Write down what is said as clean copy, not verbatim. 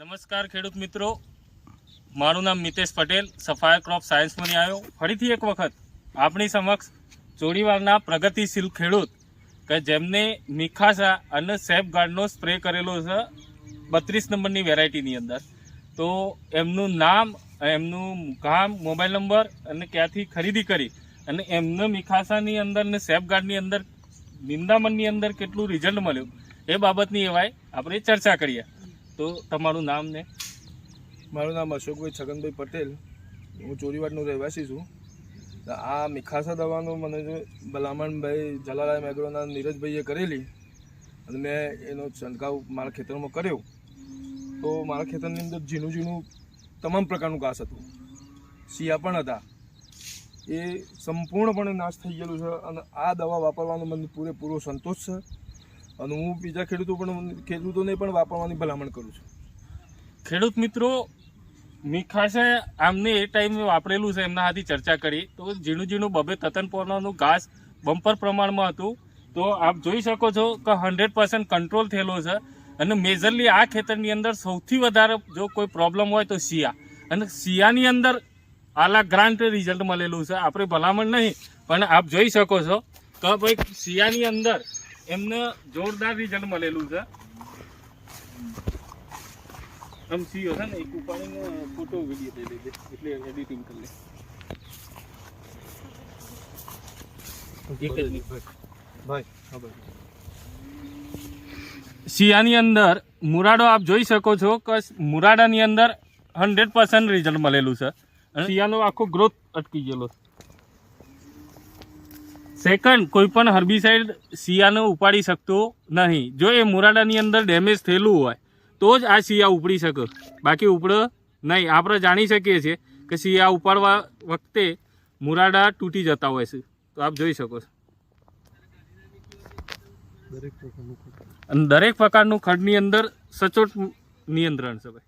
નમસ્કાર ખેડૂત મિત્રો, મારું નામ મિતેશ પટેલ, સફાયર ક્રોપ સાયન્સમાંથી આવ્યો. ફરીથી એક વખત આપણી સમક્ષ ચોરીવાલના પ્રગતિશીલ ખેડૂત કે જેમને મિખાસા અને સેફગાર્ડનો સ્પ્રે કરેલો છે 32 નંબરની વેરાયટીની અંદર. તો એમનું નામ, એમનું ગામ, મોબાઈલ નંબર અને ક્યાંથી ખરીદી કરી અને એમને મિખાસાની અંદર ને સેફગાર્ડની અંદર નિંદામણની અંદર કેટલું રિઝલ્ટ મળ્યું એ બાબતની એવાય આપણે ચર્ચા કરીએ. તો તમારું નામ ને? મારું નામ અશોકભાઈ છગનભાઈ પટેલ, હું ચોરીવાડનો રહેવાસી છું. આ મિખાસા દવાનો મને જો ભલામણભાઈ જલારામ એગ્રોના નીરજભાઈએ કરેલી અને મેં એનો છંટકાવ મારા ખેતરમાં કર્યો. તો મારા ખેતરની અંદર ઝીણું તમામ પ્રકારનું ઘાસ હતું, શિયા પણ હતા, એ સંપૂર્ણપણે નાશ થઈ ગયેલું છે. અને આ દવા વાપરવાનો મને પૂરેપૂરો સંતોષ છે અને હું બીજા ખેડૂતોને પણ વાપરવાની ભલામણ કરું છું. ખેડૂત મિત્રો, મિખાસે આમને એ ટાઈમે વાપરેલું છે, એમના હાથી ચર્ચા કરી. તો ઝીણું બબે તતન પોરનું ઘાસ બમ્પર પ્રમાણમાં હતું. તો આપ જોઈ શકો છો કે 100% કંટ્રોલ થયેલો છે. અને મેજરલી આ ખેતરની અંદર સૌથી વધારે જો કોઈ પ્રોબ્લેમ હોય તો શિયા, અને શિયાની અંદર આલા ગ્રાન્ટ રિઝલ્ટ મળેલું છે. આપણે ભલામણ નહીં, પણ આપ જોઈ શકો છો કે ભાઈ શિયાની અંદર એમને જોરદાર રિઝલ્ટ મળેલું છે. આમ સીઓ છે ને, એક ઉપાડીને ફોટો વિડીયો દઈ દેજે એટલે એડિટિંગ કરી લે. શિયાની અંદર મુરાડો આપ જોઈ શકો છો કે મુરાડાની અંદર 100% રિઝલ્ટ મળેલું છે. અને શિયાનો આખો ગ્રોથ અટકી ગયેલો. સેકન્ડ, કોઈ પણ હર્બિસાઇડ શિયાને ઉપાડી શકતો નહીં. જો એ મુરાડાની અંદર ડેમેજ થયેલું હોય તો જ આ શિયા ઉપડી શકે, બાકી ઉપડે નહીં. આપણે જાણી શકીએ છીએ કે શિયા ઉપાડવા વખતે મુરાડા તૂટી જતા હોય છે. તો આપ જોઈ શકો છો દરેક પ્રકારનું ખડની અંદર સચોટ નિયંત્રણ છે ભાઈ.